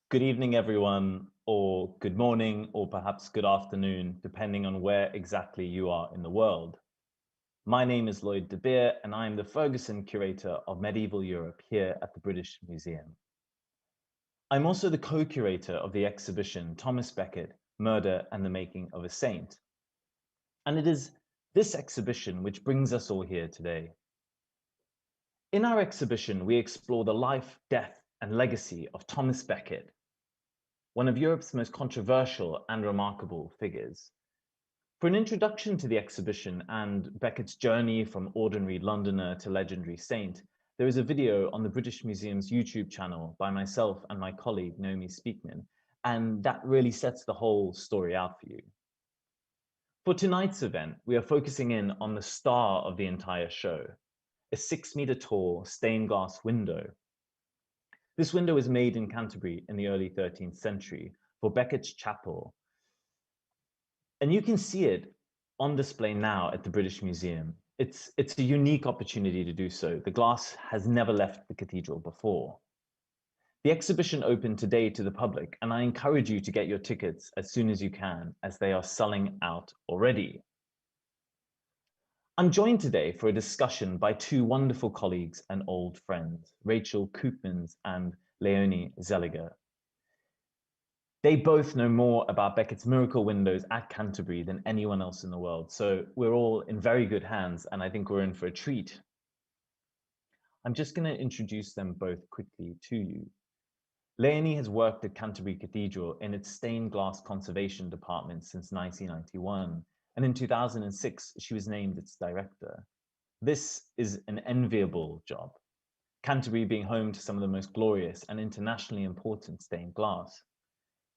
Good evening, everyone, or good morning, or perhaps good afternoon, depending on where exactly you are in the world. My name is Lloyd de Beer, and I am the Ferguson Curator of Medieval Europe here at the British Museum. I'm also the co-curator of the exhibition Thomas Becket, Murder and the Making of a Saint. And it is this exhibition which brings us all here today. In our exhibition, we explore the life, death, and legacy of Thomas Becket, one of Europe's most controversial and remarkable figures. For an introduction to the exhibition and Becket's journey from ordinary Londoner to legendary saint, there is a video on the British Museum's YouTube channel by myself and my colleague, Leonie Seliger, and that really sets the whole story out for you. For tonight's event, we are focusing in on the star of the entire show, a 6-meter tall stained glass window. This window was made in Canterbury in the early 13th century for Becket's chapel. And you can see it on display now at the British Museum. It's a unique opportunity to do so. The glass has never left the cathedral before. The exhibition opened today to the public, and I encourage you to get your tickets as soon as you can, as they are selling out already. I'm joined today for a discussion by two wonderful colleagues and old friends, Rachel Koopmans and Leonie Seliger. They both know more about Becket's Miracle Windows at Canterbury than anyone else in the world, so we're all in very good hands, and I think we're in for a treat. I'm just going to introduce them both quickly to you. Leonie has worked at Canterbury Cathedral in its stained glass conservation department since 1991, and in 2006, she was named its director. This is an enviable job, Canterbury being home to some of the most glorious and internationally important stained glass.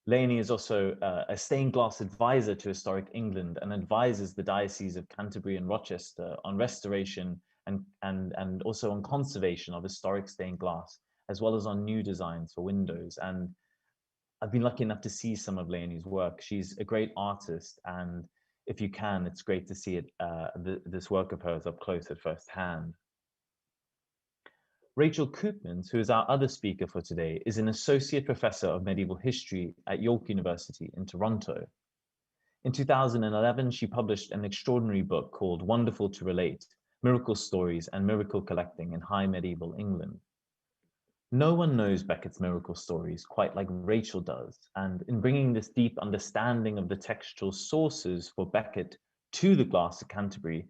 Leonie is also a stained glass advisor to Historic England and advises the Diocese of Canterbury and Rochester on restoration and also on conservation of historic stained glass, as well as on new designs for windows. And I've been lucky enough to see some of Leonie's work. She's a great artist, and if you can, it's great to see it, this work of hers up close at first hand. Rachel Koopmans, who is our other speaker for today, is an associate professor of medieval history at York University in Toronto. In 2011, she published an extraordinary book called Wonderful to Relate: Miracle Stories and Miracle Collecting in High Medieval England. No one knows Becket's miracle stories quite like Rachel does, and in bringing this deep understanding of the textual sources for Becket to the glass of Canterbury,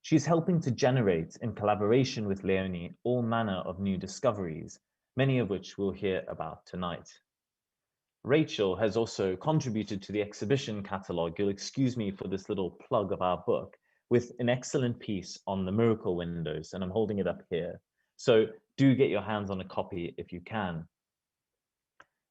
she's helping to generate, in collaboration with Leonie, all manner of new discoveries, many of which we'll hear about tonight. Rachel has also contributed to the exhibition catalogue. You'll excuse me for this little plug of our book, with an excellent piece on the miracle windows, and I'm holding it up here. So do get your hands on a copy if you can.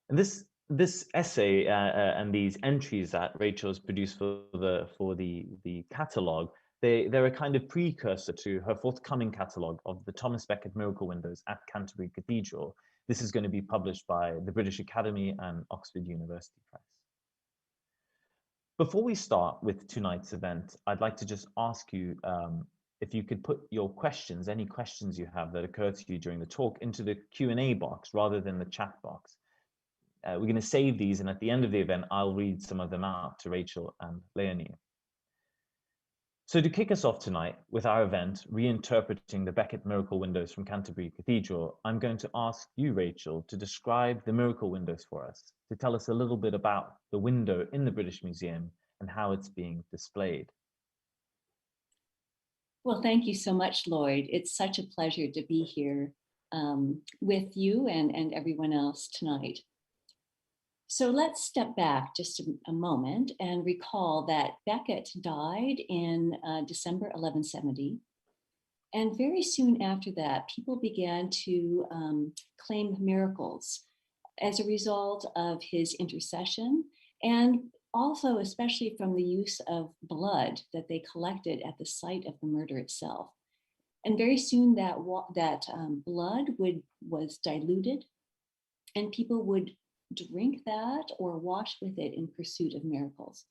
And this essay and these entries that Rachel has produced for the catalogue, they're a kind of precursor to her forthcoming catalogue of the Thomas Becket Miracle Windows at Canterbury Cathedral. This is going to be published by the British Academy and Oxford University Press. Before we start with tonight's event, I'd like to just ask you if you could put your questions, any questions you have that occur to you during the talk, into the Q&A box rather than the chat box. We're going to save these, and at the end of the event, I'll read some of them out to Rachel and Leonie. So to kick us off tonight with our event, Reinterpreting the Becket Miracle Windows from Canterbury Cathedral, I'm going to ask you, Rachel, to describe the miracle windows for us, to tell us a little bit about the window in the British Museum and how it's being displayed. Well, thank you so much, Lloyd. It's such a pleasure to be here with you and everyone else tonight. So let's step back just a moment and recall that Becket died in December 1170. And very soon after that, people began to claim miracles as a result of his intercession, and also especially from the use of blood that they collected at the site of the murder itself. And very soon that blood was diluted, and people would drink that or wash with it in pursuit of miracles.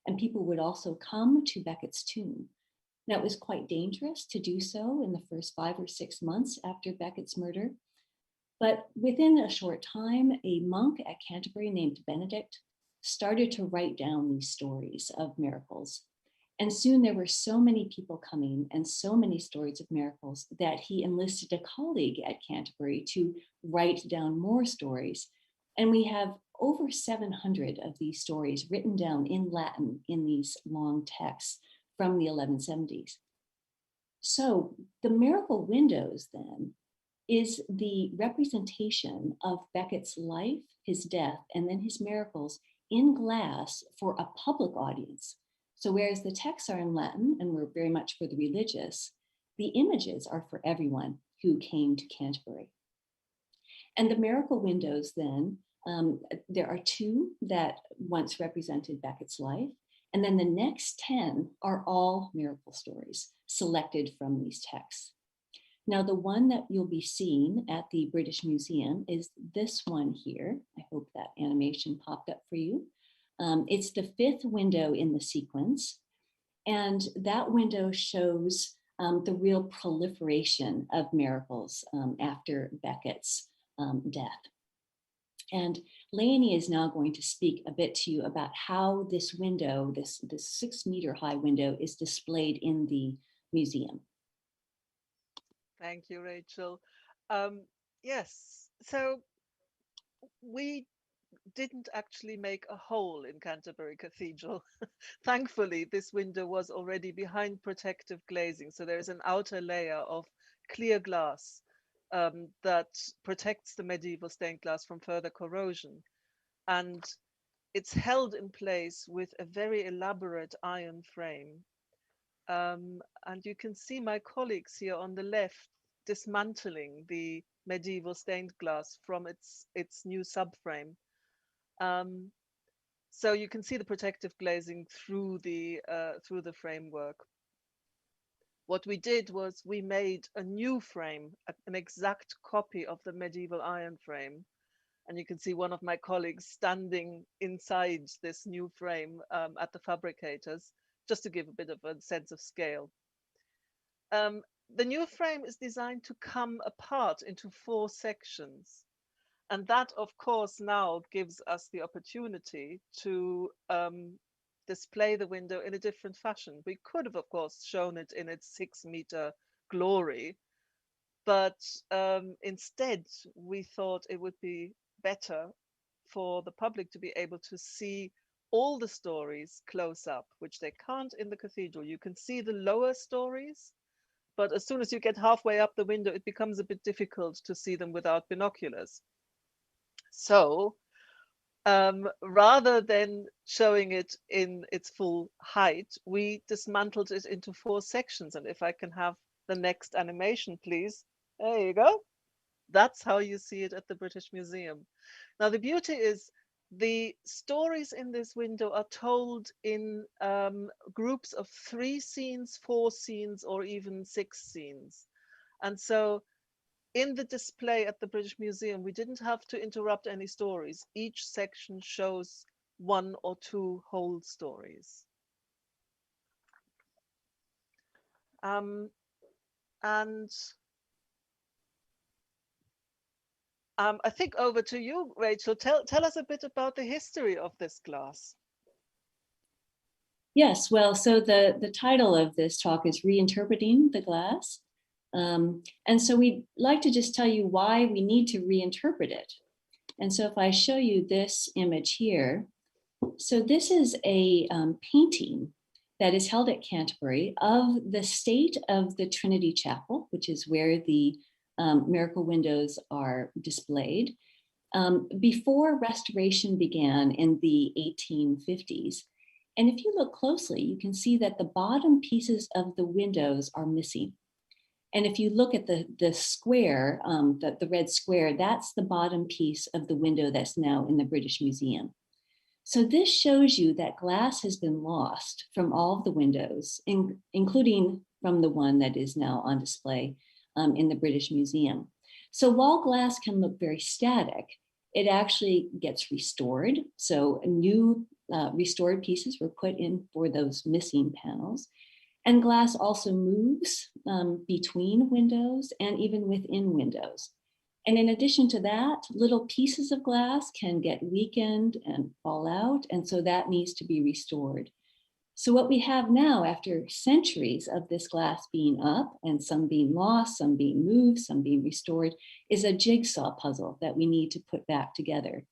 And people would also come to Becket's tomb. Now, it was quite dangerous to do so in the first 5 or 6 months after Becket's murder. But within a short time, a monk at Canterbury named Benedict started to write down these stories of miracles. And soon there were so many people coming and so many stories of miracles that he enlisted a colleague at Canterbury to write down more stories. And we have over 700 of these stories written down in Latin in these long texts from the 1170s. So the Miracle Windows then is the representation of Becket's life, his death, and then his miracles in glass for a public audience. So whereas the texts are in Latin and were very much for the religious, the images are for everyone who came to Canterbury. And the Miracle Windows then, there are 2 that once represented Becket's life, and then the next 10 are all miracle stories selected from these texts. Now, the one that you'll be seeing at the British Museum is this one here. I hope that animation popped up for you. It's the 5th window in the sequence. And that window shows the real proliferation of miracles after Becket's death. And Leonie is now going to speak a bit to you about how this window, this 6-meter high window, is displayed in the museum. Thank you, Rachel. Yes, so we didn't actually make a hole in Canterbury Cathedral. Thankfully, this window was already behind protective glazing, so there's an outer layer of clear glass that protects the medieval stained glass from further corrosion. And it's held in place with a very elaborate iron frame. And you can see my colleagues here on the left dismantling the medieval stained glass from its new subframe. So you can see the protective glazing through the framework. What we did was we made a new frame, an exact copy of the medieval iron frame. And you can see one of my colleagues standing inside this new frame at the fabricators, just to give a bit of a sense of scale. The new frame is designed to come apart into 4 sections. And that, of course, now gives us the opportunity to display the window in a different fashion. We could have, of course, shown it in its 6-meter glory, but instead we thought it would be better for the public to be able to see all the stories close up, which they can't in the cathedral. You can see the lower stories, but as soon as you get halfway up the window, it becomes a bit difficult to see them without binoculars. So rather than showing it in its full height, we dismantled it into 4 sections. And if I can have the next animation, please. There you go. That's how you see it at the British Museum. Now, the beauty is the stories in this window are told in groups of 3 scenes, 4 scenes, or even 6 scenes. And so in the display at the British Museum, we didn't have to interrupt any stories. Each section shows 1 or 2 whole stories. I think over to you, Rachel. Tell us a bit about the history of this glass. Yes, well, so the title of this talk is Reinterpreting the Glass. And so we'd like to just tell you why we need to reinterpret it. And so if I show you this image here, so this is a painting that is held at Canterbury of the state of the Trinity Chapel, which is where the miracle windows are displayed, before restoration began in the 1850s. And if you look closely, you can see that the bottom pieces of the windows are missing. And if you look at the square, the red square, that's the bottom piece of the window that's now in the British Museum. So this shows you that glass has been lost from all of the windows, including from the one that is now on display in the British Museum. So while glass can look very static, it actually gets restored. So new restored pieces were put in for those missing panels. And glass also moves between windows and even within windows. And in addition to that, little pieces of glass can get weakened and fall out, and so that needs to be restored. So what we have now, after centuries of this glass being up and some being lost, some being moved, some being restored, is a jigsaw puzzle that we need to put back together.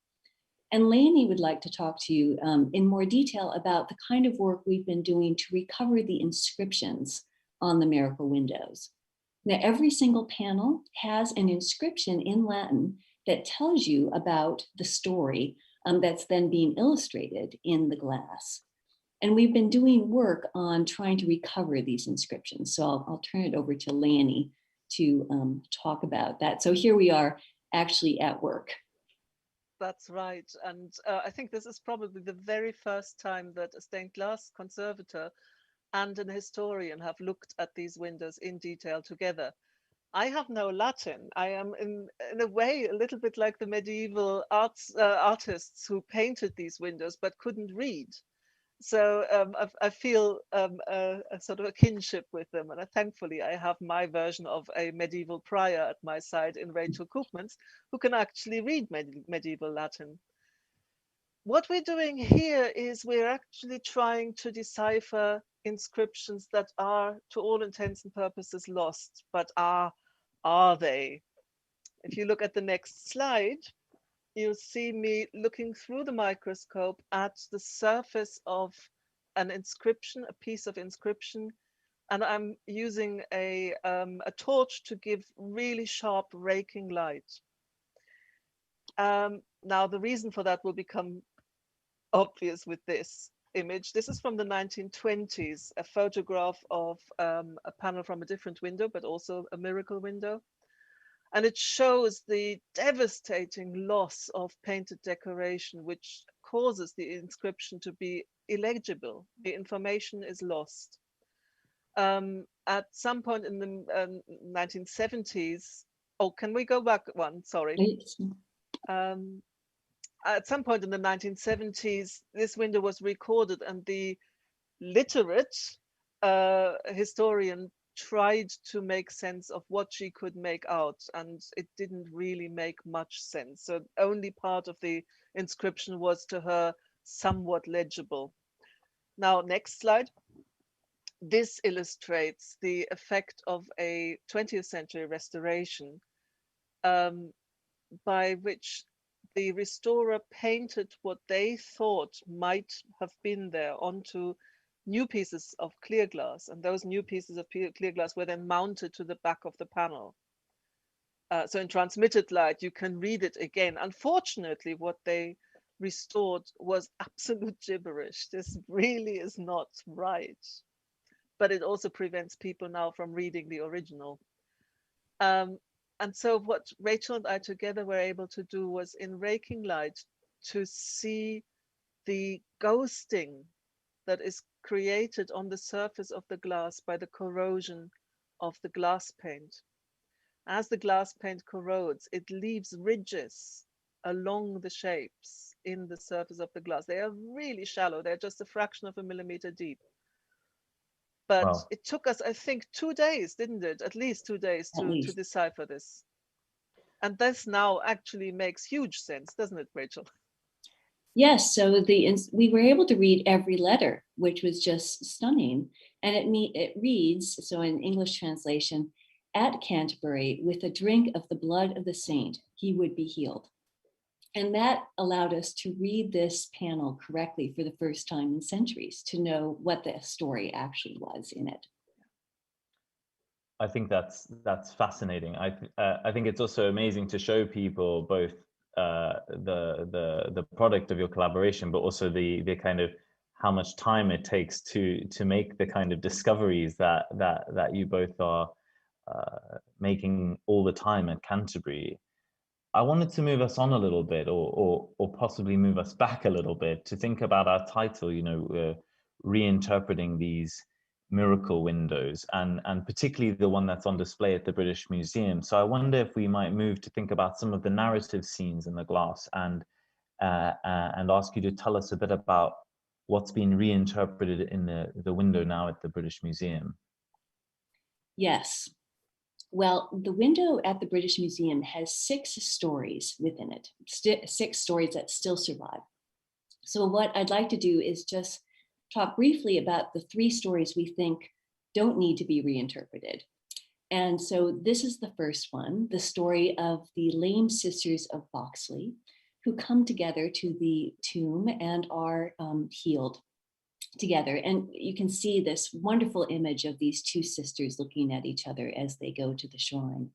And Leonie would like to talk to you in more detail about the kind of work we've been doing to recover the inscriptions on the Miracle Windows. Now, every single panel has an inscription in Latin that tells you about the story that's then being illustrated in the glass. And we've been doing work on trying to recover these inscriptions. So I'll turn it over to Leonie to talk about that. So here we are actually at work. That's right. And I think this is probably the very first time that a stained glass conservator and an historian have looked at these windows in detail together. I have no Latin. I am in a way a little bit like the medieval artists who painted these windows but couldn't read. So I feel a sort of a kinship with them, and thankfully I have my version of a medieval prior at my side in Rachel Koopmans, who can actually read medieval Latin. What we're doing here is we're actually trying to decipher inscriptions that are, to all intents and purposes, lost, but are they? If you look at the next slide, you'll see me looking through the microscope at the surface of an inscription, a piece of inscription, and I'm using a torch to give really sharp raking light. Now, the reason for that will become obvious with this image. This is from the 1920s, a photograph of a panel from a different window, but also a miracle window. And it shows the devastating loss of painted decoration, which causes the inscription to be illegible. The information is lost. At some point in the 1970s, oh, can we go back one? Sorry. At some point in the 1970s, this window was recorded, and the literate historian tried to make sense of what she could make out, and it didn't really make much sense. So only part of the inscription was to her somewhat legible. Now, next slide. This illustrates the effect of a 20th century restoration by which the restorer painted what they thought might have been there onto new pieces of clear glass, and those new pieces of clear glass were then mounted to the back of the panel. So in transmitted light, you can read it again. Unfortunately, what they restored was absolute gibberish. This really is not right. But it also prevents people now from reading the original. And so what Rachel and I together were able to do was, in raking light, to see the ghosting that is created on the surface of the glass by the corrosion of the glass paint. As the glass paint corrodes, it leaves ridges along the shapes in the surface of the glass. They are really shallow. They're just a fraction of a millimeter deep. But wow, it took us, I think, 2 days, didn't it? At least 2 days to decipher this. And this now actually makes huge sense, doesn't it, Rachel? Yes, so we were able to read every letter, which was just stunning. And it reads, so in English translation, "At Canterbury, with a drink of the blood of the saint, he would be healed." And that allowed us to read this panel correctly for the first time in centuries, to know what the story actually was in it. I think that's fascinating. I think it's also amazing to show people both the product of your collaboration, but also the kind of how much time it takes to make the kind of discoveries that you both are making all the time at Canterbury. I wanted to move us on a little bit, or possibly move us back a little bit, to think about our title, you know, reinterpreting these miracle windows, and particularly the one that's on display at the British Museum. So I wonder if we might move to think about some of the narrative scenes in the glass, and ask you to tell us a bit about what's been reinterpreted in the window now at the British Museum. Yes. Well, the window at the British Museum has 6 stories within it, 6 stories that still survive. So what I'd like to do is just talk briefly about the 3 stories we think don't need to be reinterpreted. And so this is the first one, the story of the lame sisters of Boxley, who come together to the tomb and are healed together. And you can see this wonderful image of these 2 sisters looking at each other as they go to the shrine.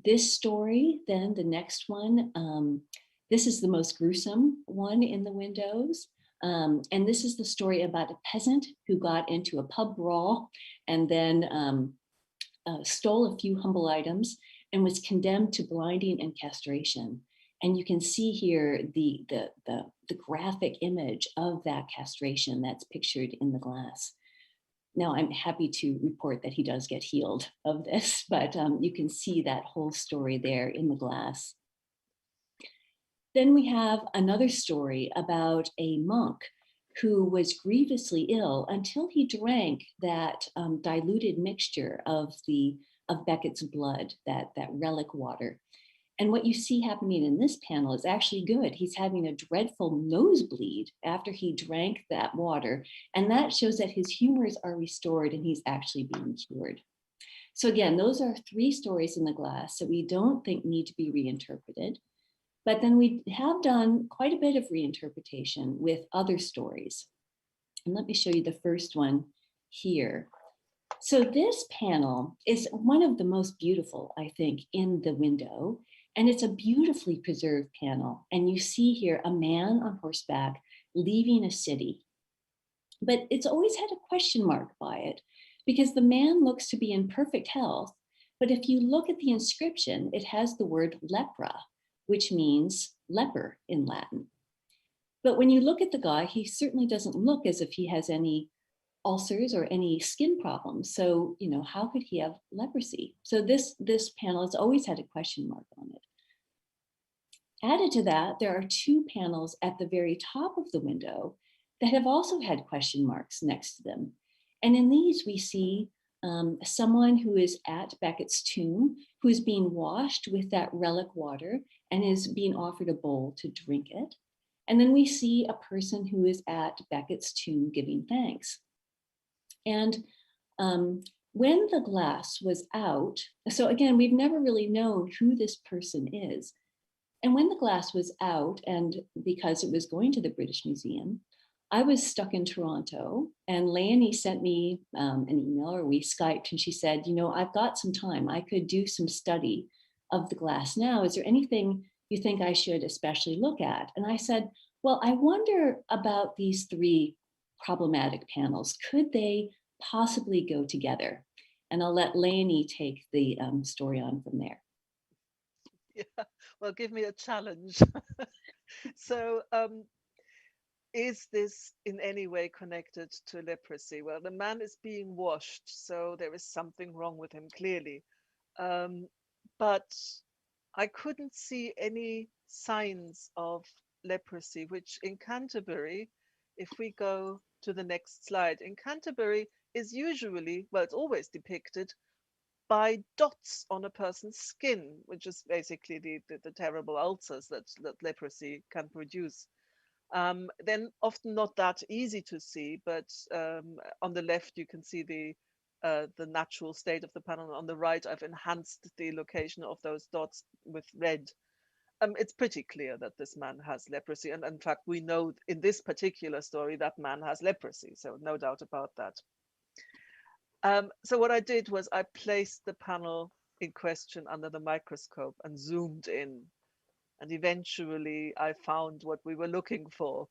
This story, then the next one, this is the most gruesome one in the windows. And this is the story about a peasant who got into a pub brawl and then stole a few humble items and was condemned to blinding and castration. And you can see here the graphic image of that castration that's pictured in the glass. Now, I'm happy to report that he does get healed of this, but you can see that whole story there in the glass. Then we have another story about a monk who was grievously ill until he drank that diluted mixture of Becket's blood, that relic water. And what you see happening in this panel is actually good. He's having a dreadful nosebleed after he drank that water. And that shows that his humors are restored and he's actually being cured. So again, those are 3 stories in the glass that we don't think need to be reinterpreted. But then we have done quite a bit of reinterpretation with other stories. And let me show you the first one here. So this panel is one of the most beautiful, I think, in the window. And it's a beautifully preserved panel. And you see here a man on horseback leaving a city. But it's always had a question mark by it because the man looks to be in perfect health. But if you look at the inscription, it has the word lepra, which means leper in Latin. But when you look at the guy, he certainly doesn't look as if he has any ulcers or any skin problems. So, how could he have leprosy? So this panel has always had a question mark on it. Added to that, there are 2 panels at the very top of the window that have also had question marks next to them. And in these, we see someone who is at Becket's tomb, who is being washed with that relic water and is being offered a bowl to drink it. And then we see a person who is at Becket's tomb giving thanks. And when the glass was out, so again, we've never really known who this person is. And when the glass was out, and because it was going to the British Museum, I was stuck in Toronto, and Leonie sent me an email, or we Skyped, and she said, I've got some time. I could do some study of the glass now. Is there anything you think I should especially look at? And I said, well, I wonder about these 3 problematic panels. Could they possibly go together? And I'll let Leonie take the story on from there. Yeah, well, give me a challenge. So, is this in any way connected to leprosy? Well, the man is being washed, so there is something wrong with him, clearly. But I couldn't see any signs of leprosy, which in Canterbury, if we go to the next slide, in Canterbury is usually, well, it's always depicted by dots on a person's skin, which is basically the terrible ulcers that leprosy can produce. Then often not that easy to see, but on the left you can see the natural state of the panel. On the right, I've enhanced the location of those dots with red. It's pretty clear that this man has leprosy, and in fact we know in this particular story that man has leprosy, so no doubt about that. So what I did was I placed the panel in question under the microscope and zoomed in, and eventually I found what we were looking for.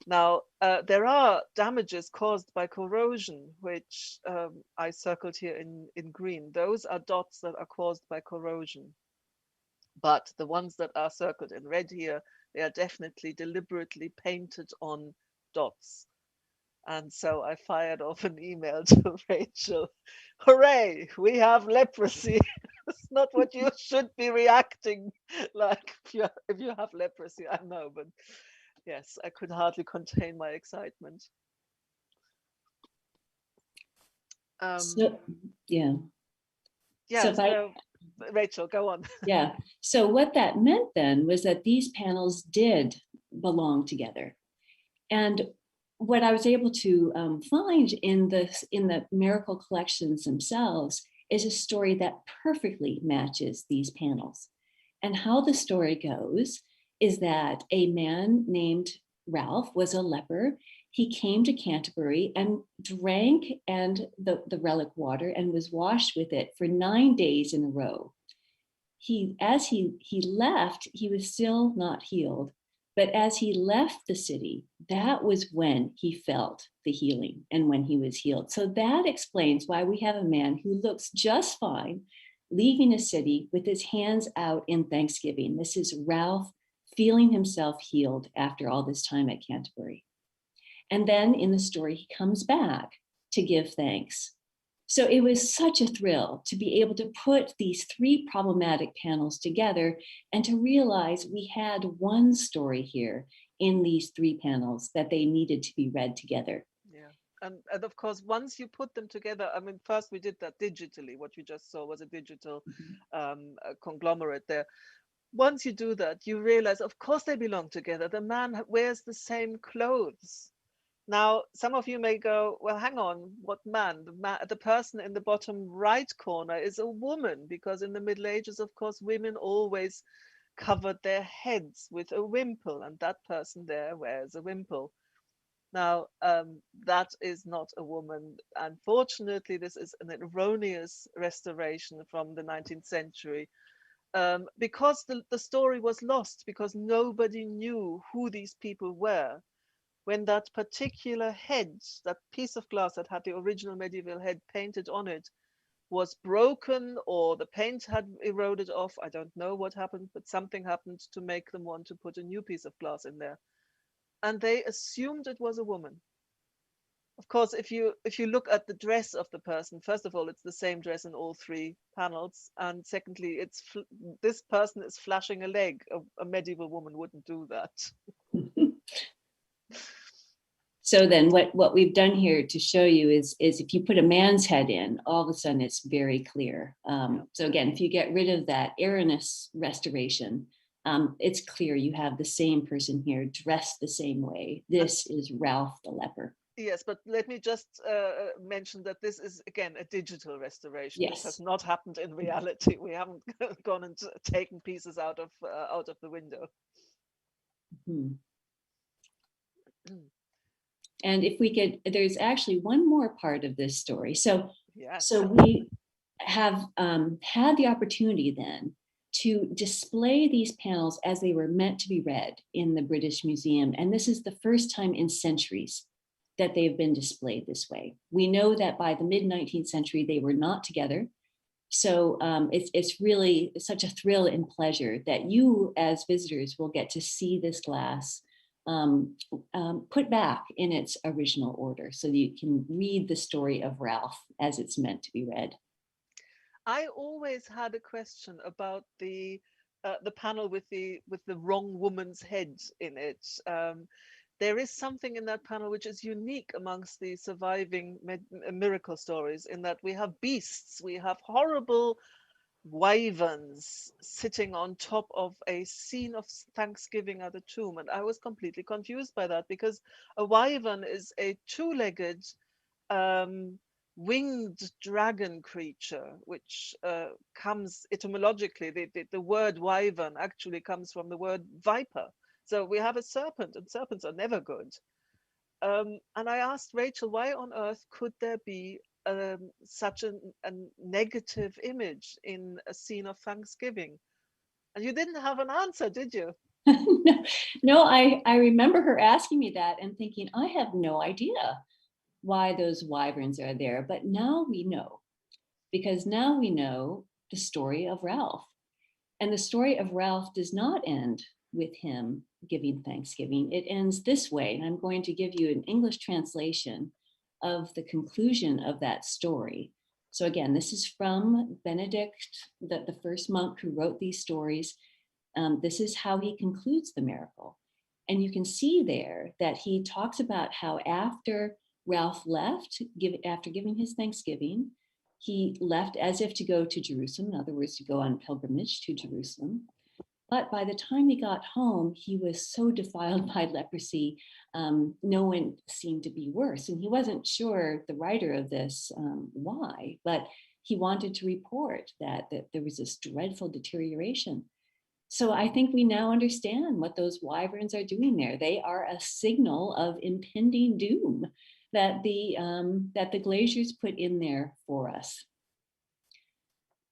Now, there are damages caused by corrosion, which I circled here in green. Those are dots that are caused by corrosion. But the ones that are circled in red here, they are definitely deliberately painted on dots. And so I fired off an email to Rachel. Hooray, we have leprosy. It's not what you should be reacting like if you have leprosy, I know, but yes, I could hardly contain my excitement. So, yeah. Yeah, so Rachel, go on. Yeah. So what that meant then was that these panels did belong together. And what I was able to find in the miracle collections themselves is a story that perfectly matches these panels. And how the story goes is that a man named Ralph was a leper. He came to Canterbury and drank the relic water and was washed with it for 9 days in a row. As he left, he was still not healed. But as he left the city, that was when he felt the healing and when he was healed. So that explains why we have a man who looks just fine leaving a city with his hands out in thanksgiving. This is Ralph feeling himself healed after all this time at Canterbury. And then in the story, he comes back to give thanks. So it was such a thrill to be able to put these three problematic panels together and to realize we had one story here in these three panels that they needed to be read together. Yeah. And of course, once you put them together, I mean, first we did that digitally. What you just saw was a digital conglomerate there. Once you do that, you realize, of course, they belong together. The man wears the same clothes. Now, some of you may go, well, hang on, what man? The person in the bottom right corner is a woman, because in the Middle Ages, of course, women always covered their heads with a wimple, and that person there wears a wimple. Now, that is not a woman. Unfortunately, this is an erroneous restoration from the 19th century, because the story was lost, because nobody knew who these people were. When that particular head, that piece of glass that had the original medieval head painted on it, was broken, or the paint had eroded off, I don't know what happened, but something happened to make them want to put a new piece of glass in there. And they assumed it was a woman. Of course, if you look at the dress of the person, first of all, it's the same dress in all three panels, and secondly, this person is flashing a leg. A medieval woman wouldn't do that. So then what we've done here to show you is if you put a man's head in, all of a sudden it's very clear. So again, if you get rid of that erroneous restoration, it's clear you have the same person here dressed the same way. This is Ralph the leper. Yes, but let me just mention that this is, again, a digital restoration. Yes. This has not happened in reality. We haven't gone and taken pieces out of the window. Mm-hmm. And if we could, there's actually one more part of this story. So, yes. So we have had the opportunity then to display these panels as they were meant to be read in the British Museum. And this is the first time in centuries that they've been displayed this way. We know that by the mid-19th century, they were not together. So it's really such a thrill and pleasure that you as visitors will get to see this glass put back in its original order so that you can read the story of Ralph as it's meant to be read. I always had a question about the panel with the wrong woman's head in it. There is something in that panel which is unique amongst the surviving miracle stories, in that we have beasts, we have horrible wyverns sitting on top of a scene of Thanksgiving at a tomb. And I was completely confused by that, because a wyvern is a two-legged winged dragon creature, which comes etymologically, the word wyvern actually comes from the word viper. So we have a serpent, and serpents are never good. And I asked Rachel, why on earth could there be such a negative image in a scene of Thanksgiving? And you didn't have an answer, did you? No, I remember her asking me that and thinking, I have no idea why those wyverns are there. But now we know, because now we know the story of Ralph. And the story of Ralph does not end with him giving Thanksgiving. It ends this way. And I'm going to give you an English translation of the conclusion of that story. So again, this is from Benedict, the first monk who wrote these stories. This is how he concludes the miracle. And you can see there that he talks about how after Ralph left, after giving his Thanksgiving, He left as if to go to Jerusalem, in other words, to go on pilgrimage to Jerusalem. But by the time he got home, he was so defiled by leprosy, no one seemed to be worse. And he wasn't sure, the writer of this, why, but he wanted to report that there was this dreadful deterioration. So I think we now understand what those wyverns are doing there. They are a signal of impending doom that the glaciers put in there for us.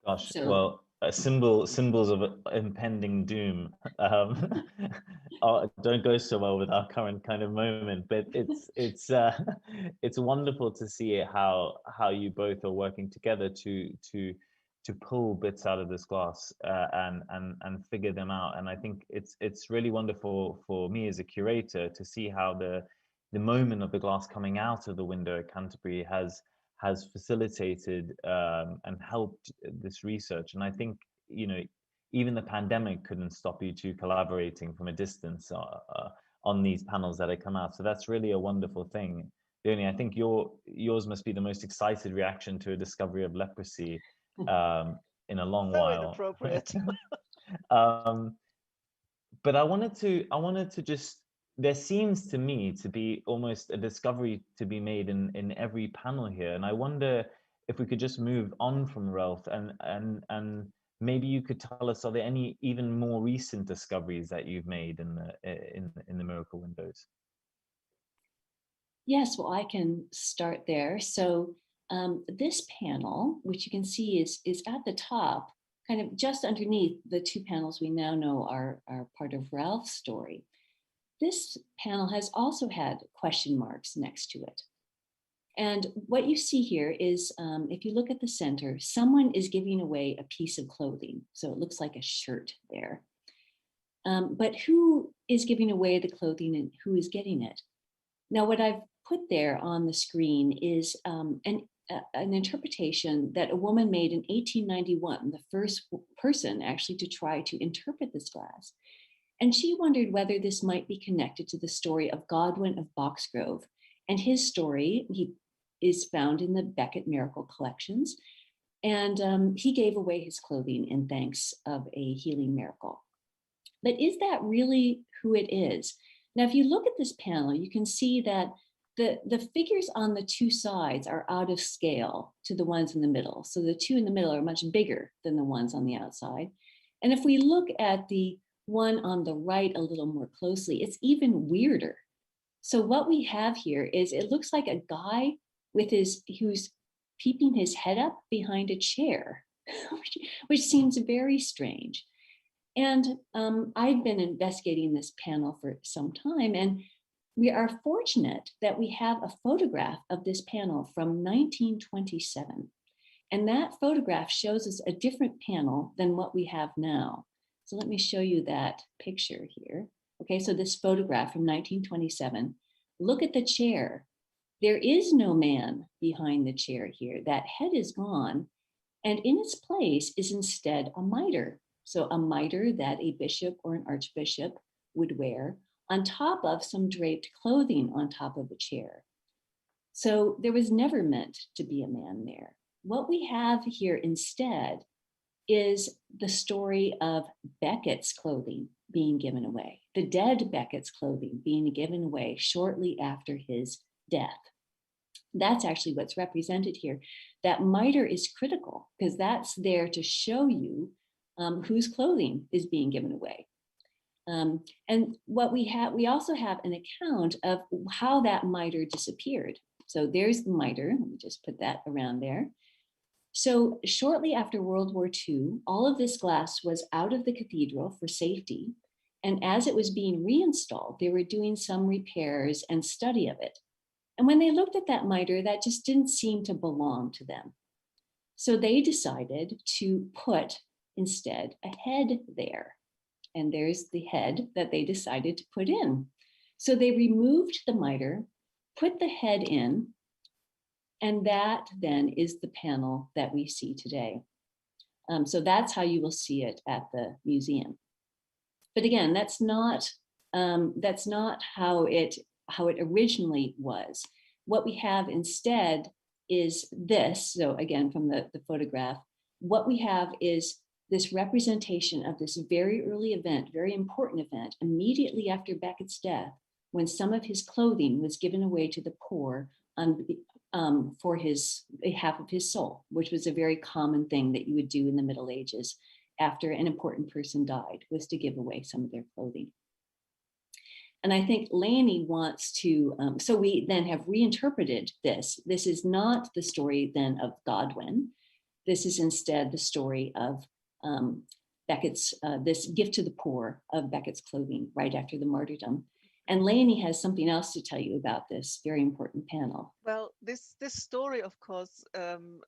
Gosh, So, well, symbols of impending doom don't go so well with our current kind of moment. But it's wonderful to see how you both are working together to pull bits out of this glass and figure them out. And I think it's really wonderful for me as a curator to see how the moment of the glass coming out of the window at Canterbury has facilitated and helped this research. And I think, even the pandemic couldn't stop you two collaborating from a distance on these panels that have come out. So that's really a wonderful thing. Leonie, I think yours must be the most excited reaction to a discovery of leprosy in a long So while. inappropriate. But I wanted to just, there seems to me to be almost a discovery to be made in every panel here. And I wonder if we could just move on from Ralph and maybe you could tell us, are there any even more recent discoveries that you've made in the Miracle Windows? yes, well, I can start there. So this panel, which you can see is at the top, kind of just underneath the two panels we now know are part of Ralph's story. This panel has also had question marks next to it. And what you see here is, if you look at the center, someone is giving away a piece of clothing. So it looks like a shirt there. But who is giving away the clothing and who is getting it? Now, what I've put there on the screen is an interpretation that a woman made in 1891, the first person actually to try to interpret this glass. And she wondered whether this might be connected to the story of Godwin of Boxgrove. And his story, he is found in the Becket Miracle collections. And he gave away his clothing in thanks of a healing miracle. But is that really who it is? Now, if you look at this panel, you can see that the figures on the two sides are out of scale to the ones in the middle. So the two in the middle are much bigger than the ones on the outside. And if we look at the one on the right a little more closely, it's even weirder. So what we have here is, it looks like a guy who's peeping his head up behind a chair, which seems very strange. And I've been investigating this panel for some time, and we are fortunate that we have a photograph of this panel from 1927. And that photograph shows us a different panel than what we have now. So let me show you that picture here. Okay, so this photograph from 1927, look at the chair. There is no man behind the chair here. That head is gone. And in its place is instead a mitre. So a mitre that a bishop or an archbishop would wear on top of some draped clothing on top of a chair. So there was never meant to be a man there. What we have here instead is the story of Becket's clothing being given away, the dead Becket's clothing being given away shortly after his death. That's actually what's represented here. That mitre is critical because that's there to show you whose clothing is being given away. And what we also have an account of how that mitre disappeared. So there's the mitre, let me just put that around there. So shortly after World War II, all of this glass was out of the cathedral for safety. And as it was being reinstalled, they were doing some repairs and study of it. And when they looked at that mitre, that just didn't seem to belong to them. So they decided to put instead a head there. And there's the head that they decided to put in. So they removed the mitre, put the head in, and that then is the panel that we see today. So that's how you will see it at the museum. But again, that's not how it originally was. What we have instead is this. So again, from the photograph, what we have is this representation of this very early event, very important event, immediately after Becket's death, when some of his clothing was given away to the poor for behalf of his soul, which was a very common thing that you would do in the Middle Ages after an important person died, was to give away some of their clothing. And I think Leonie wants to, so we then have reinterpreted this. This is not the story then of Godwin. This is instead the story of Becket's, this gift to the poor of Becket's clothing right after the martyrdom. And Leonie has something else to tell you about this very important panel. Well, this story, of course,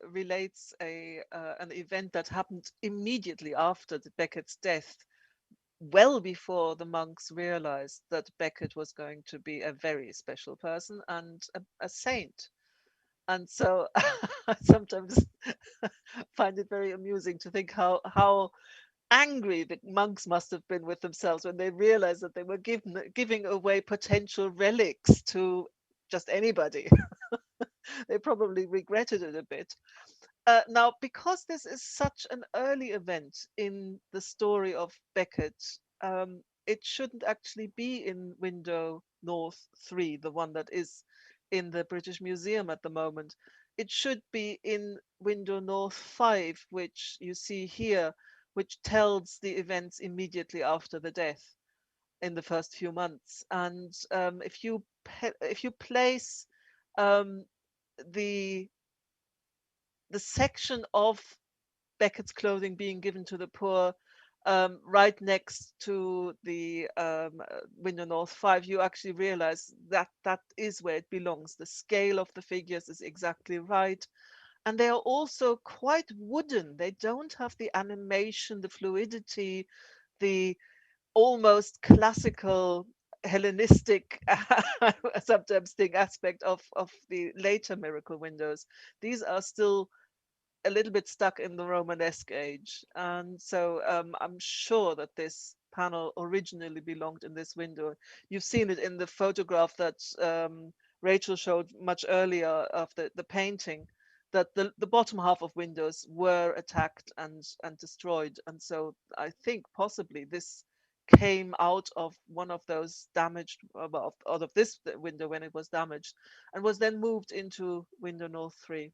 relates an event that happened immediately after Becket's death, well before the monks realized that Becket was going to be a very special person and a saint. And so I sometimes find it very amusing to think how angry the monks must have been with themselves when they realized that they were giving away potential relics to just anybody. They probably regretted it a bit. Now, because this is such an early event in the story of Becket, it shouldn't actually be in window North 3, the one that is in the British Museum at the moment. It should be in window North 5, which you see here, which tells the events immediately after the death in the first few months. And if you place the section of Becket's clothing being given to the poor right next to the window North 5, you actually realize that that is where it belongs. The scale of the figures is exactly right. And they are also quite wooden. They don't have the animation, the fluidity, the almost classical Hellenistic sometimes thing aspect of the later miracle windows. These are still a little bit stuck in the Romanesque age. And so I'm sure that this panel originally belonged in this window. You've seen it in the photograph that Rachel showed much earlier of the painting, that the bottom half of windows were attacked and destroyed. And so I think possibly this came out of one of those damaged, out of this window when it was damaged, and was then moved into window North 3.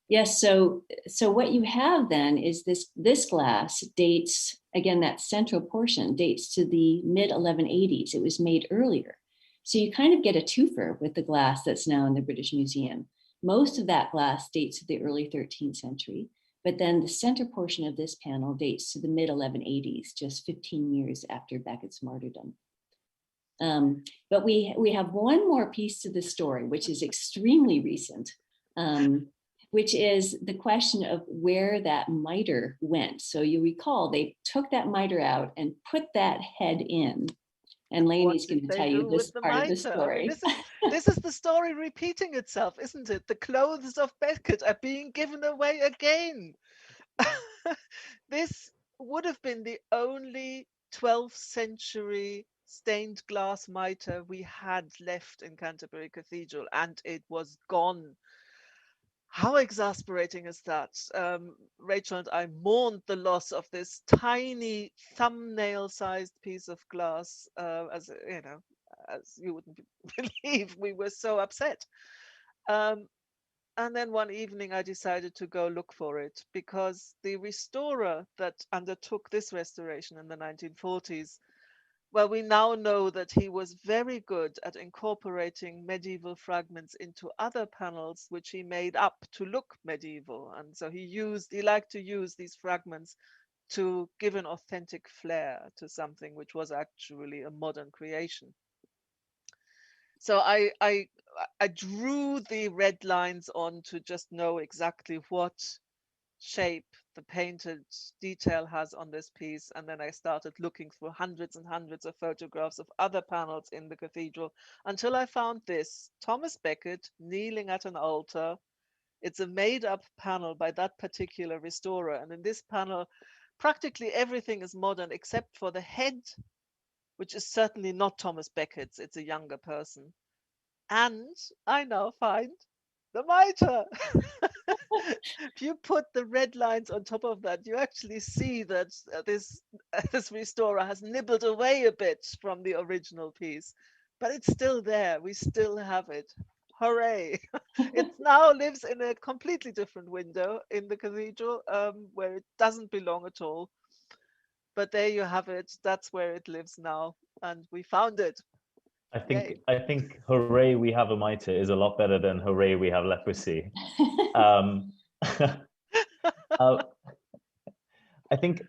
Yes, so what you have then is this glass dates, again, that central portion dates to the mid 1180s. It was made earlier. So you kind of get a twofer with the glass that's now in the British Museum. Most of that glass dates to the early 13th century, but then the center portion of this panel dates to the mid 1180s, just 15 years after Becket's martyrdom. But we have one more piece to the story, which is extremely recent, which is the question of where that mitre went. So you recall they took that mitre out and put that head in. And Leonie's going to tell you this part of the story. I mean, this is the story repeating itself, isn't it? The clothes of Becket are being given away again. This would have been the only 12th century stained glass mitre we had left in Canterbury Cathedral, and it was gone. How exasperating is that? Rachel and I mourned the loss of this tiny thumbnail-sized piece of glass, as you wouldn't believe. We were so upset. And then one evening I decided to go look for it, because the restorer that undertook this restoration in the 1940s, well, we now know that he was very good at incorporating medieval fragments into other panels, which he made up to look medieval. And so he liked to use these fragments to give an authentic flair to something which was actually a modern creation. So I drew the red lines on to just know exactly what shape the painted detail has on this piece, and then I started looking through hundreds and hundreds of photographs of other panels in the cathedral until I found this Thomas Becket kneeling at an altar. It's a made-up panel by that particular restorer, and in this panel practically everything is modern except for the head, which is certainly not Thomas Becket's. It's a younger person. And I now find the mitre. If you put the red lines on top of that, you actually see that this restorer has nibbled away a bit from the original piece, but it's still there. We still have it. Hooray! It now lives in a completely different window in the cathedral, where it doesn't belong at all. But there you have it. That's where it lives now, and we found it. Yay. I think hooray we have a mitre is a lot better than hooray we have leprosy. Um, uh, I think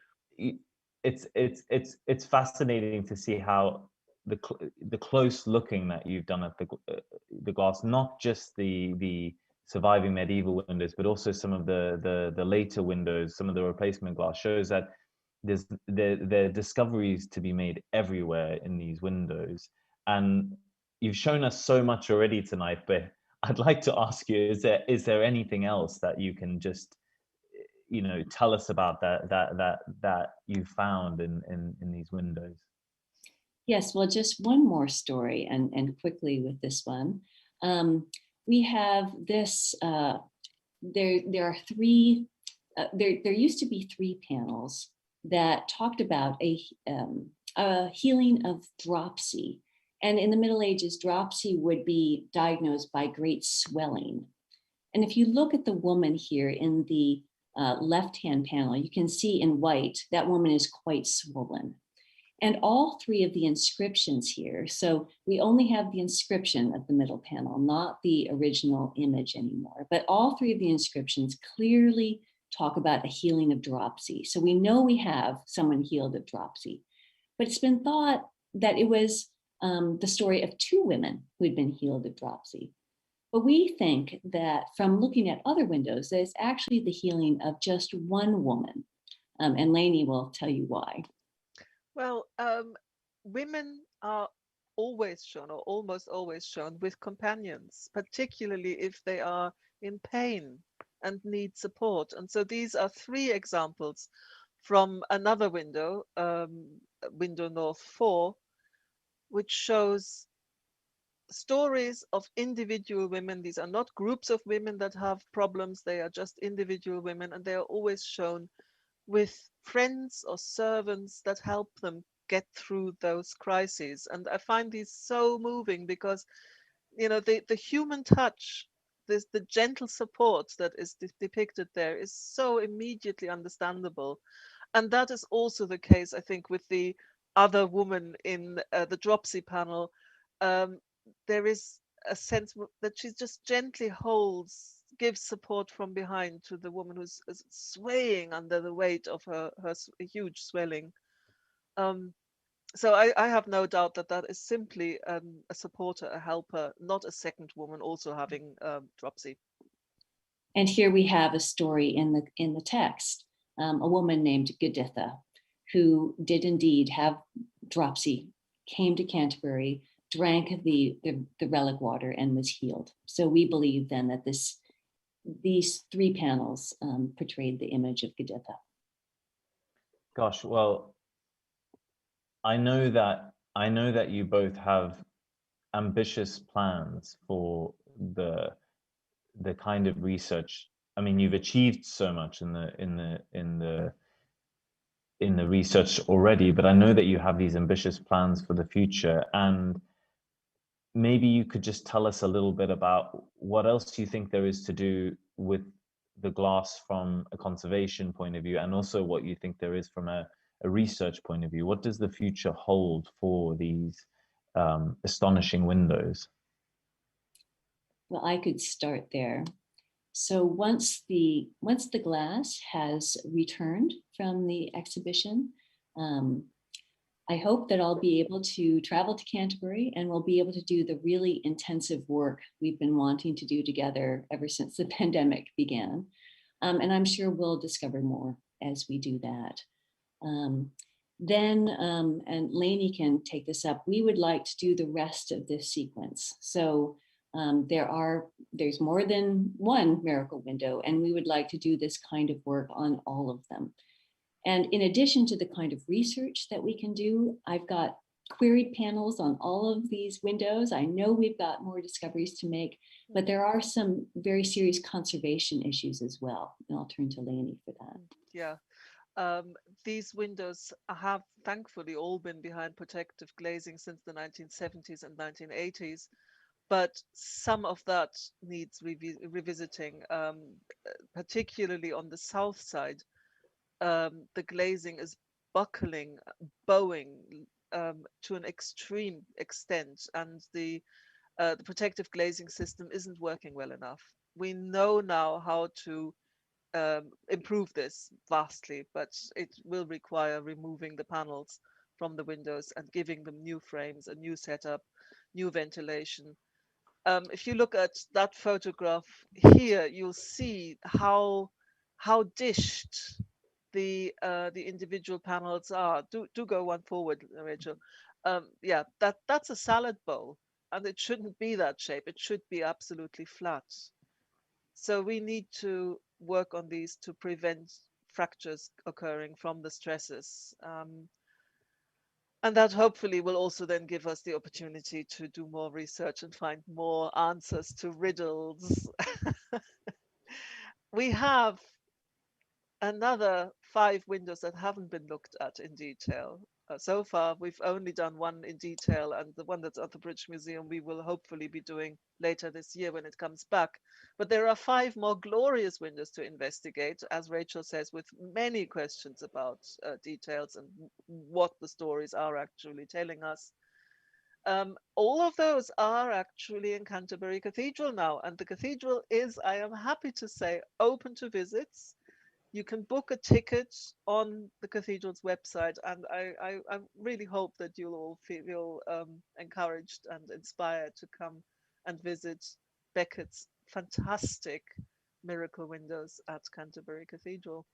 it's fascinating to see how the close looking that you've done at the glass, not just the surviving medieval windows, but also some of the later windows, some of the replacement glass, shows that there are discoveries to be made everywhere in these windows. And you've shown us so much already tonight, but I'd like to ask you, is there anything else that you can just tell us about that you found in these windows? Yes, well, just one more story, and quickly with this one. We have this, there are three, there used to be 3 panels that talked about a healing of dropsy. And in the Middle Ages, dropsy would be diagnosed by great swelling. And if you look at the woman here in the left-hand panel, you can see in white, that woman is quite swollen. And all 3 of the inscriptions here, so we only have the inscription of the middle panel, not the original image anymore, but all 3 of the inscriptions clearly talk about a healing of dropsy. So we know we have someone healed of dropsy, but it's been thought that it was the story of 2 women who had been healed of dropsy. But we think that from looking at other windows, that it's actually the healing of just 1 woman. And Leonie will tell you why. Well, women are always shown, or almost always shown, with companions, particularly if they are in pain and need support. And so these are 3 examples from another window, window North 4, which shows stories of individual women. These are not groups of women that have problems, they are just individual women, and they are always shown with friends or servants that help them get through those crises. And I find these so moving because, the human touch, the gentle support that is depicted there is so immediately understandable. And that is also the case, I think, with the other woman in the dropsy panel. There is a sense that she just gently gives support from behind to the woman who's swaying under the weight of her huge swelling. So I have no doubt that is simply a supporter, a helper, not a second woman also having dropsy. And here we have a story in the text, a woman named Geditha, who did indeed have dropsy, came to Canterbury, drank the relic water, and was healed. So we believe then that these 3 panels portrayed the image of Geditha. Gosh, well, I know that you both have ambitious plans for the kind of research. I mean, you've achieved so much in the research already, but I know that you have these ambitious plans for the future. And maybe you could just tell us a little bit about what else you think there is to do with the glass from a conservation point of view, and also what you think there is from a research point of view. What does the future hold for these astonishing windows? Well, I could start there. So once the glass has returned from the exhibition, I hope that I'll be able to travel to Canterbury and we'll be able to do the really intensive work we've been wanting to do together ever since the pandemic began. And I'm sure we'll discover more as we do that. Then, and Leonie can take this up, we would like to do the rest of this sequence. So there's more than 1 miracle window, and we would like to do this kind of work on all of them. And in addition to the kind of research that we can do, I've got queried panels on all of these windows. I know we've got more discoveries to make, but there are some very serious conservation issues as well. And I'll turn to Leonie for that. Yeah. These windows have thankfully all been behind protective glazing since the 1970s and 1980s, but some of that needs revisiting, particularly on the south side. The glazing is buckling, bowing to an extreme extent, and the protective glazing system isn't working well enough. We know now how to improve this vastly, but it will require removing the panels from the windows and giving them new frames, a new setup, new ventilation. If you look at that photograph here, you'll see how dished the individual panels are. Do go one forward, Rachel. Yeah, that's a salad bowl, and it shouldn't be that shape. It should be absolutely flat. So we need to work on these to prevent fractures occurring from the stresses. And that hopefully will also then give us the opportunity to do more research and find more answers to riddles. We have another 5 windows that haven't been looked at in detail. So far, we've only done one in detail, and the one that's at the British Museum we will hopefully be doing later this year when it comes back. But there are 5 more glorious windows to investigate, as Rachel says, with many questions about details and what the stories are actually telling us. All of those are actually in Canterbury Cathedral now, and the cathedral is, I am happy to say, open to visits. You can book a ticket on the cathedral's website, and I really hope that you'll all feel encouraged and inspired to come and visit Becket's fantastic miracle windows at Canterbury Cathedral.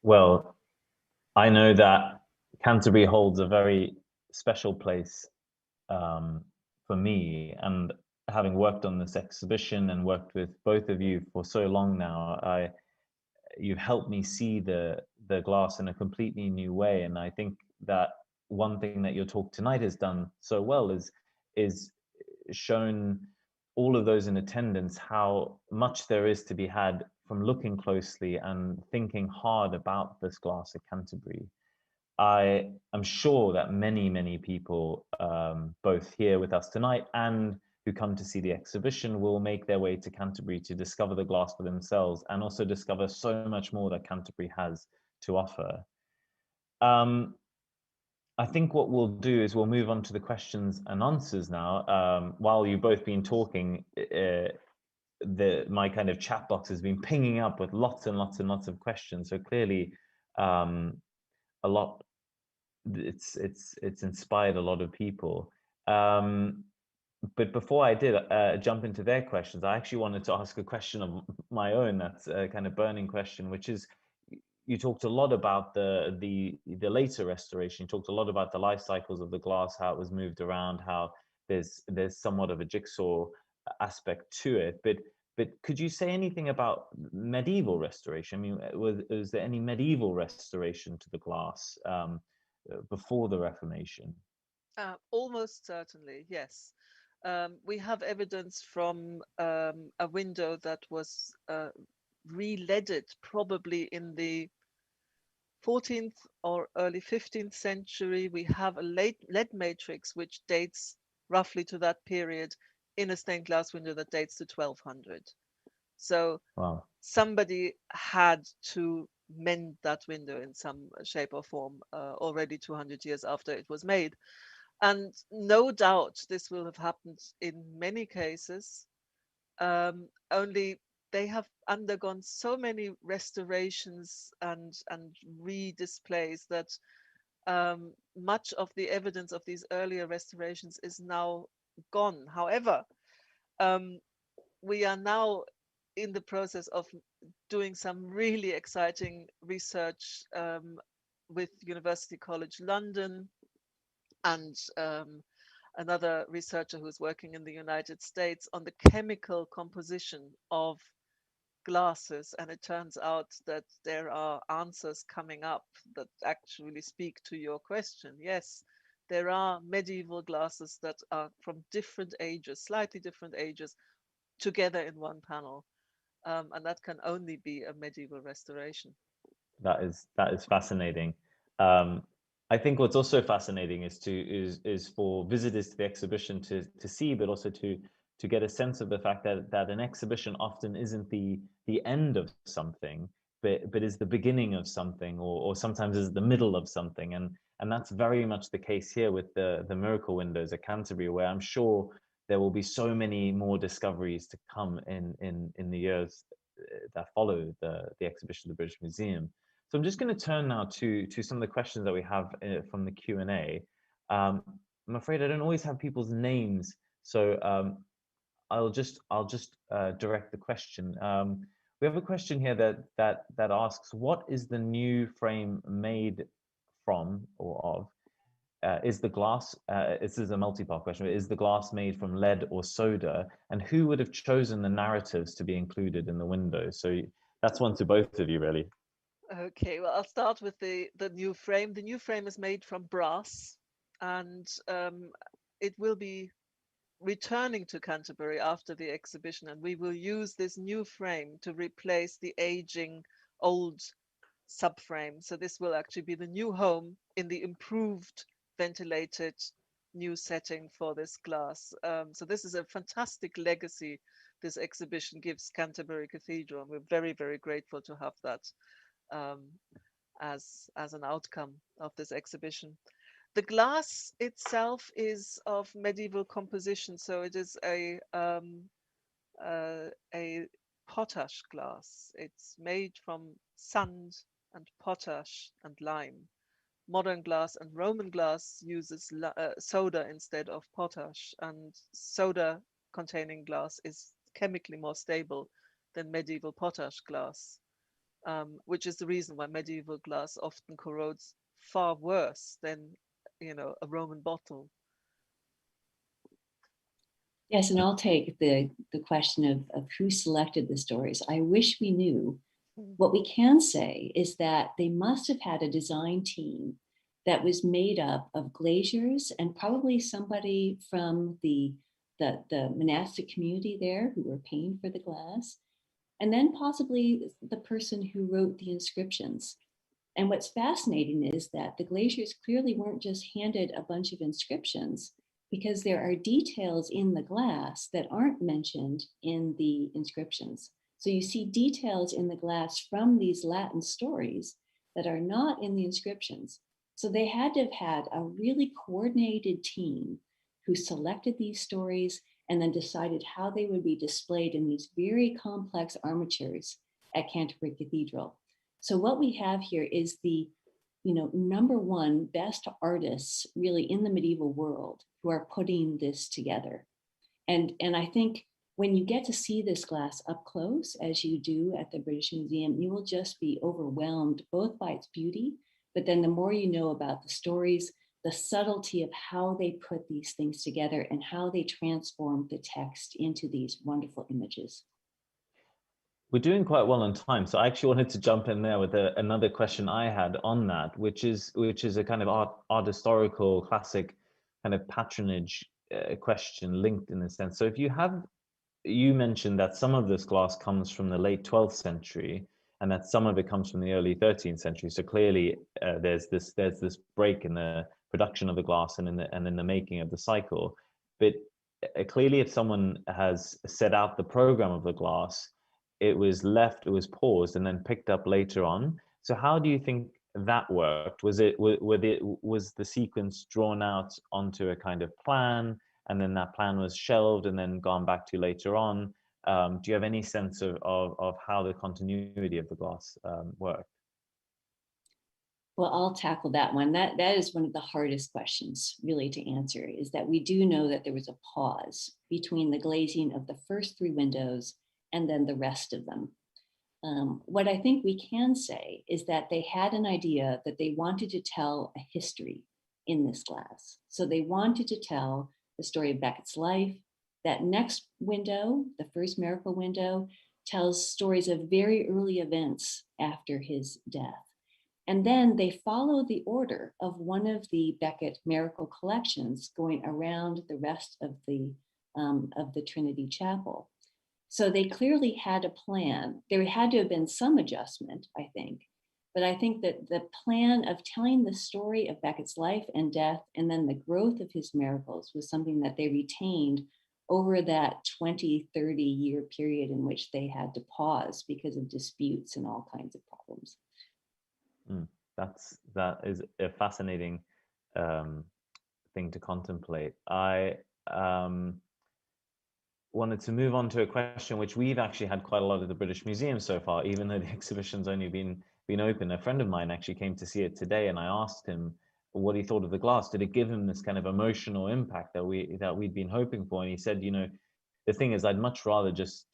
Well, I know that Canterbury holds a very special place for me, and having worked on this exhibition and worked with both of you for so long now, you've helped me see the glass in a completely new way. And I think that one thing that your talk tonight has done so well is shown all of those in attendance how much there is to be had from looking closely and thinking hard about this glass at Canterbury. I am sure that many people, both here with us tonight and who come to see the exhibition, will make their way to Canterbury to discover the glass for themselves and also discover so much more that Canterbury has to offer. I think what we'll do is we'll move on to the questions and answers now. While you've both been talking, my kind of chat box has been pinging up with lots and lots of questions. So clearly, a lot. It's inspired a lot of people. But before I did jump into their questions, I actually wanted to ask a question of my own. That's a kind of burning question, which is, you talked a lot about the later restoration. You talked a lot about the life cycles of the glass, how it was moved around, how there's somewhat of a jigsaw aspect to it. But could you say anything about medieval restoration? I mean, was there any medieval restoration to the glass before the Reformation? Almost certainly, yes. We have evidence from a window that was re-leaded probably in the 14th or early 15th century. We have a lead matrix which dates roughly to that period in a stained glass window that dates to 1200. So Wow. Somebody had to mend that window in some shape or form already 200 years after it was made. And no doubt this will have happened in many cases, only they have undergone so many restorations and redisplays that much of the evidence of these earlier restorations is now gone. However, we are now in the process of doing some really exciting research with University College London and another researcher who's working in the United States on the chemical composition of glasses. And it turns out that there are answers coming up that actually speak to your question. Yes, there are medieval glasses that are from different ages, slightly different ages, together in one panel. And that can only be a medieval restoration. That is fascinating. I think what's also fascinating is for visitors to the exhibition to see, but also to get a sense of the fact that an exhibition often isn't the end of something, but is the beginning of something, or sometimes is the middle of something, and that's very much the case here with the Miracle Windows at Canterbury, where I'm sure there will be so many more discoveries to come in the years that follow the exhibition of the British Museum. So I'm just going to turn now to some of the questions that we have from the Q&A. I'm afraid I don't always have people's names, so I'll just direct the question. We have a question here that asks, what is the new frame made from or of? Is the glass, this is a multi-part question, but is the glass made from lead or soda? And who would have chosen the narratives to be included in the window? So that's one to both of you, really. Okay, well, I'll start with the new frame. The new frame is made from brass, and it will be returning to Canterbury after the exhibition, and we will use this new frame to replace the aging old subframe. So this will actually be the new home in the improved, ventilated new setting for this glass. So this is a fantastic legacy this exhibition gives Canterbury Cathedral. We're very, very grateful to have that as an outcome of this exhibition. The glass itself is of medieval composition, so it is a potash glass. It's made from sand and potash and lime. Modern glass and Roman glass uses soda instead of potash, and soda containing glass is chemically more stable than medieval potash glass, which is the reason why medieval glass often corrodes far worse than, a Roman bottle. Yes, and I'll take the question of who selected the stories. I wish we knew. What we can say is that they must have had a design team that was made up of glaziers and probably somebody from the monastic community there who were paying for the glass, and then possibly the person who wrote the inscriptions. And what's fascinating is that the glaziers clearly weren't just handed a bunch of inscriptions, because there are details in the glass that aren't mentioned in the inscriptions. So you see details in the glass from these Latin stories that are not in the inscriptions. So they had to have had a really coordinated team who selected these stories and then decided how they would be displayed in these very complex armatures at Canterbury Cathedral. So what we have here is the number one best artists really in the medieval world who are putting this together. And I think when you get to see this glass up close, as you do at the British Museum, you will just be overwhelmed both by its beauty, but then the more you know about the stories, the subtlety of how they put these things together and how they transform the text into these wonderful images. We're doing quite well on time, so I actually wanted to jump in there with another question I had on that, which is a kind of art historical classic kind of patronage question linked in a sense. So if you mentioned that some of this glass comes from the late 12th century and that some of it comes from the early 13th century. So clearly there's this break in the production of the glass and in the making of the cycle. But clearly, if someone has set out the program of the glass, it was paused and then picked up later on. So how do you think that worked? Was the sequence drawn out onto a kind of plan, and then that plan was shelved and then gone back to later on? Do you have any sense of how the continuity of the glass worked? Well, I'll tackle that one. That is one of the hardest questions really to answer, is that we do know that there was a pause between the glazing of the first three windows and then the rest of them. What I think we can say is that they had an idea that they wanted to tell a history in this glass. So they wanted to tell the story of Becket's life. That next window, the first Miracle Window, tells stories of very early events after his death. And then they follow the order of one of the Becket Miracle collections going around the rest of the Trinity Chapel. So they clearly had a plan. There had to have been some adjustment, I think. But I think that the plan of telling the story of Becket's life and death and then the growth of his miracles was something that they retained over that 20, 30-year period in which they had to pause because of disputes and all kinds of problems. That is a fascinating thing to contemplate. I wanted to move on to a question which we've actually had quite a lot at the British Museum so far, even though the exhibition's only been open. A friend of mine actually came to see it today, and I asked him what he thought of the glass. Did it give him this kind of emotional impact that we'd been hoping for? And he said, you know, the thing is, I'd much rather just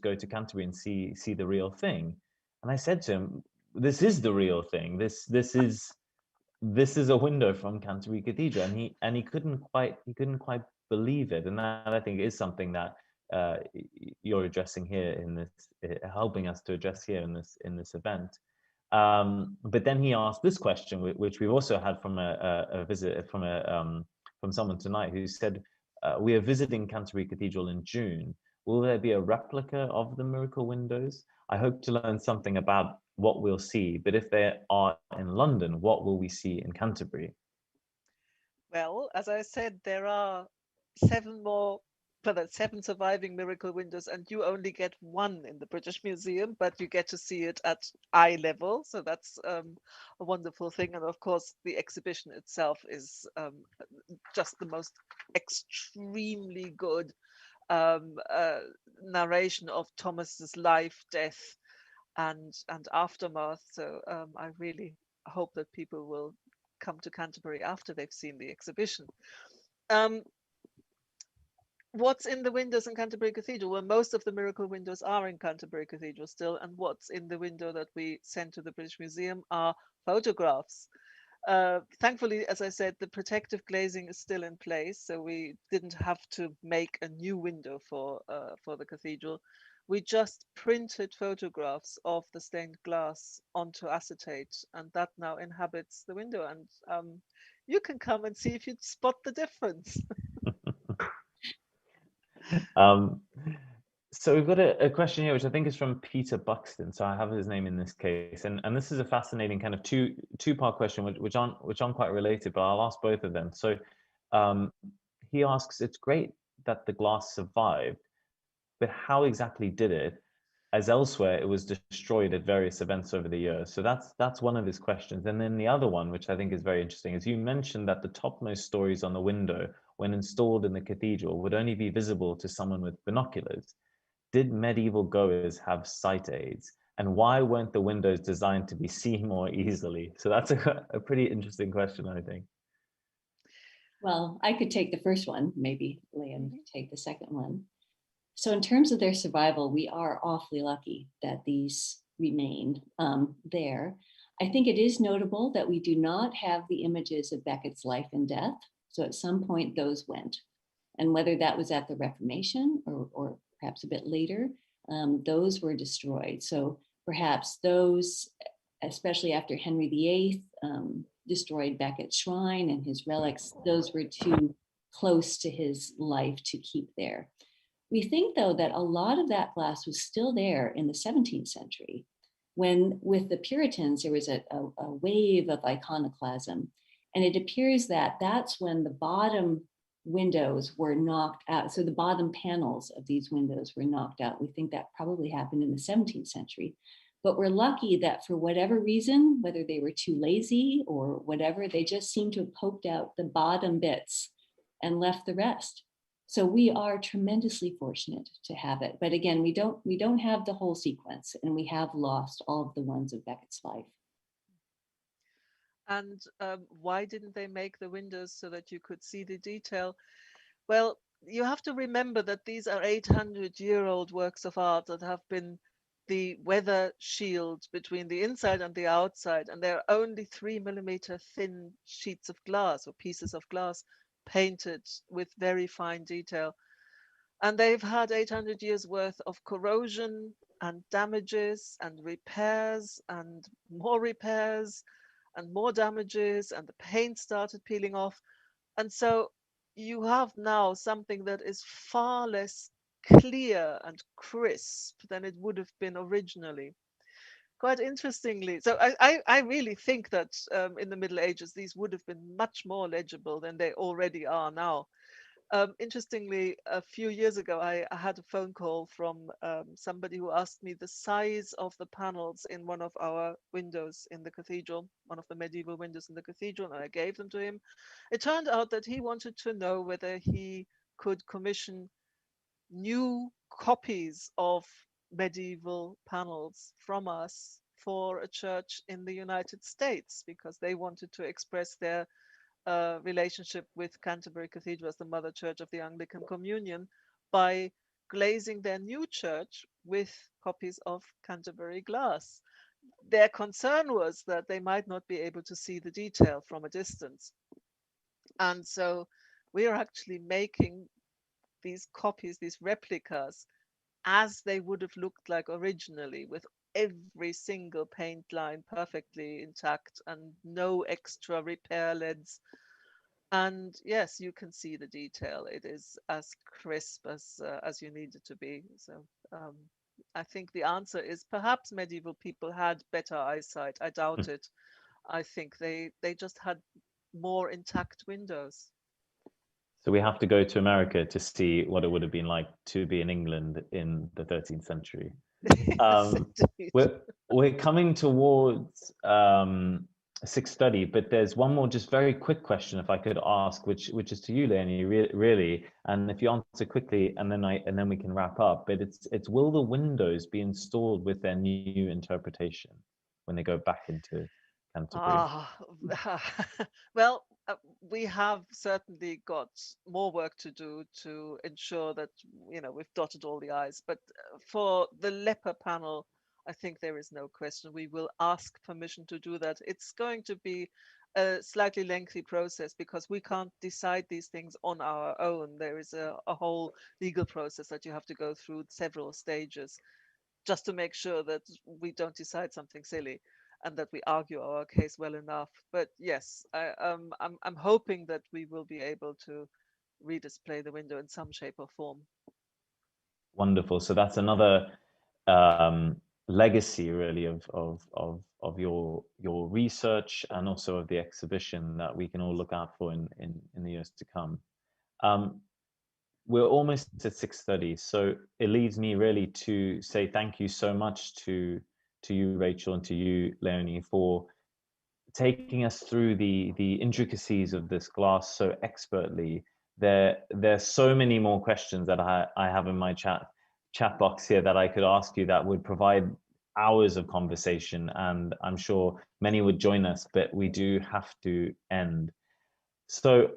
go to Canterbury and see the real thing. And I said to him, this is the real thing. This is a window from Canterbury Cathedral, and he couldn't quite believe it. And that, I think, is something that you're addressing here in this, helping us to address here in this event. But then he asked this question, which we've also had from a visit from someone tonight, who said, we are visiting Canterbury Cathedral in June. Will there be a replica of the miracle windows? I hope to learn something about what we'll see, but if they are in London, what will we see in Canterbury? Well, as I said, there are 7 surviving miracle windows, and you only get one in the British Museum, but you get to see it at eye level. So that's a wonderful thing. And of course, the exhibition itself is just the most extremely good narration of Thomas's life, death, and aftermath. So I really hope that people will come to Canterbury after they've seen the exhibition. What's in the windows in Canterbury Cathedral? Well, most of the miracle windows are in Canterbury Cathedral still, and what's in the window that we sent to the British Museum are photographs. Thankfully, as I said, the protective glazing is still in place, so we didn't have to make a new window for the cathedral. We just printed photographs of the stained glass onto acetate, and that now inhabits the window. And you can come and see if you spot the difference. So we've got a question here, which I think is from Peter Buxton. So I have his name in this case, and this is a fascinating kind of two-part question, which aren't quite related, but I'll ask both of them. So he asks, it's great that the glass survived, but how exactly did it? As elsewhere, it was destroyed at various events over the years. So that's one of his questions. And then the other one, which I think is very interesting, is you mentioned that the topmost stories on the window, when installed in the cathedral, would only be visible to someone with binoculars. Did medieval goers have sight aids? And why weren't the windows designed to be seen more easily? So that's a pretty interesting question, I think. Well, I could take the first one, maybe Leonie could take the second one. So in terms of their survival, we are awfully lucky that these remain there. I think it is notable that we do not have the images of Becket's life and death. So at some point those went. And whether that was at the Reformation or perhaps a bit later, those were destroyed. So perhaps those, especially after Henry VIII destroyed Becket's shrine and his relics, those were too close to his life to keep there. We think, though, that a lot of that glass was still there in the 17th century, when with the Puritans, there was a wave of iconoclasm. And it appears that that's when the bottom windows were knocked out. So the bottom panels of these windows were knocked out. We think that probably happened in the 17th century. But we're lucky that for whatever reason, whether they were too lazy or whatever, they just seemed to have poked out the bottom bits and left the rest. So we are tremendously fortunate to have it. But again, we don't have the whole sequence, and we have lost all of the ones of Becket's life. And why didn't they make the windows so that you could see the detail? Well, you have to remember that these are 800-year-old works of art that have been the weather shield between the inside and the outside, and they're only 3mm thin sheets of glass or pieces of glass painted with very fine detail. And they've had 800 years worth of corrosion, and damages and repairs and more damages, and the paint started peeling off. And so you have now something that is far less clear and crisp than it would have been originally. Quite interestingly, so I really think that in the Middle Ages, these would have been much more legible than they already are now. Interestingly, a few years ago, I had a phone call from somebody who asked me the size of the panels in one of our windows in the cathedral, one of the medieval windows in the cathedral, and I gave them to him. It turned out that he wanted to know whether he could commission new copies of medieval panels from us for a church in the United States, because they wanted to express their relationship with Canterbury Cathedral as the mother church of the Anglican Communion by glazing their new church with copies of Canterbury glass. Their concern was that they might not be able to see the detail from a distance. And so we are actually making these copies, these replicas, as they would have looked like originally, with every single paint line perfectly intact and no extra repair leads. And yes, you can see the detail. It is as crisp as you need it to be. So um, I think the answer is perhaps medieval people had better eyesight. I doubt it. I think they just had more intact windows. So we have to go to America to see what it would have been like to be in England in the 13th century. Yes, indeed. We're coming towards 6:30, but there's one more just very quick question, if I could ask, which is to you, Leonie, really. And if you answer quickly, and then we can wrap up. But it's will the windows be installed with their new interpretation when they go back into Canterbury? Ah, well, we have certainly got more work to do to ensure that, we've dotted all the I's. But for the leper panel, I think there is no question. We will ask permission to do that. It's going to be a slightly lengthy process because we can't decide these things on our own. There is a whole legal process that you have to go through, several stages, just to make sure that we don't decide something silly and that we argue our case well enough. But yes, I'm hoping that we will be able to redisplay the window in some shape or form. Wonderful. So that's another legacy, really, of your research and also of the exhibition that we can all look out for in the years to come. We're almost at 6:30, so it leaves me really to say thank you so much to you, Rachel, and to you, Leonie, for taking us through the intricacies of this glass so expertly. There's so many more questions that I have in my chat box here that I could ask you that would provide hours of conversation, and I'm sure many would join us, but we do have to end. So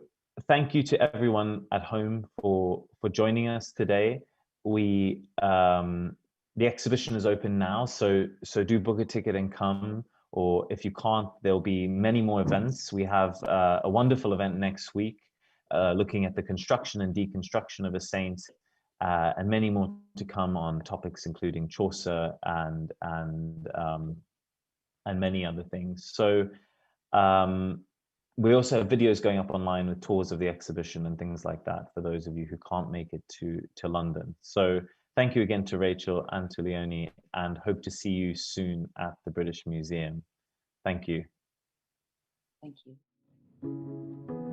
thank you to everyone at home for joining us today. We the exhibition is open now, so do book a ticket and come. Or if you can't, there'll be many more events. We have a wonderful event next week, looking at the construction and deconstruction of a saint, and many more to come on topics including Chaucer and many other things. So we also have videos going up online with tours of the exhibition and things like that for those of you who can't make it to London. So thank you again to Rachel and to Leonie, and hope to see you soon at the British Museum. Thank you. Thank you.